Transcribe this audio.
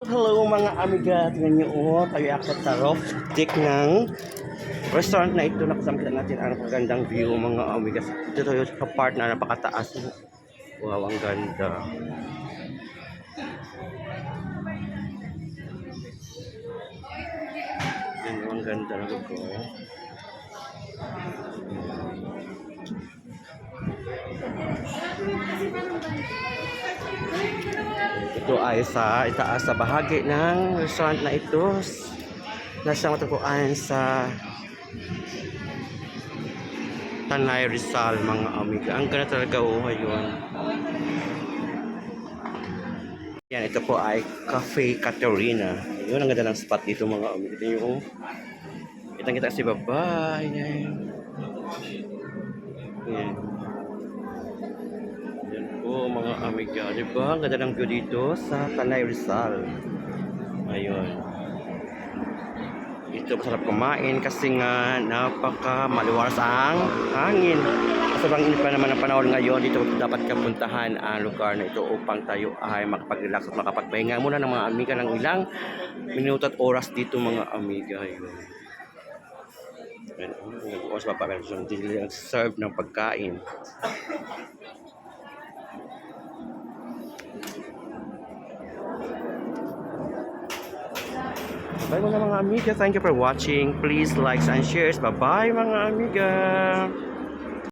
Hello mga amiga, tingnan nyo tayo akit sa roof deck ng restaurant na ito. Nakasamkitan natin ang magandang view mga amiga. Dito tayo sa part na napakataas. Wow, ang ganda. Yan, ang ganda na lugar. Ito ay sa itaas sa bahagi ng restaurant na ito. Nasa matagpuan sa Tanay Rizal mga amiga. Ang ganda talaga ngayon. Yan, ito po ay Cafe Caterina. Yun, ang ganda ng spot dito mga amiga. Ito yung kitang-kita si babae. Yan. Yan. Yan po mga amiga. Diba? Ang ganda ng view dito sa Tanay Rizal. Ayun. Ito masarap kumain kasi nga napaka maluwas ang hangin. Sobrang init pa naman ang panahon ngayon. Dito dapat kapuntahan ang lugar na ito upang tayo ay makapag-relax at makapagpahinga muna ng mga amiga ng ilang minuto at oras dito mga amiga. Ayun. Oras pa pa serve ng pagkain. Bye mga amiga. Thank you for watching. Please like and shares. Bye bye mga amiga.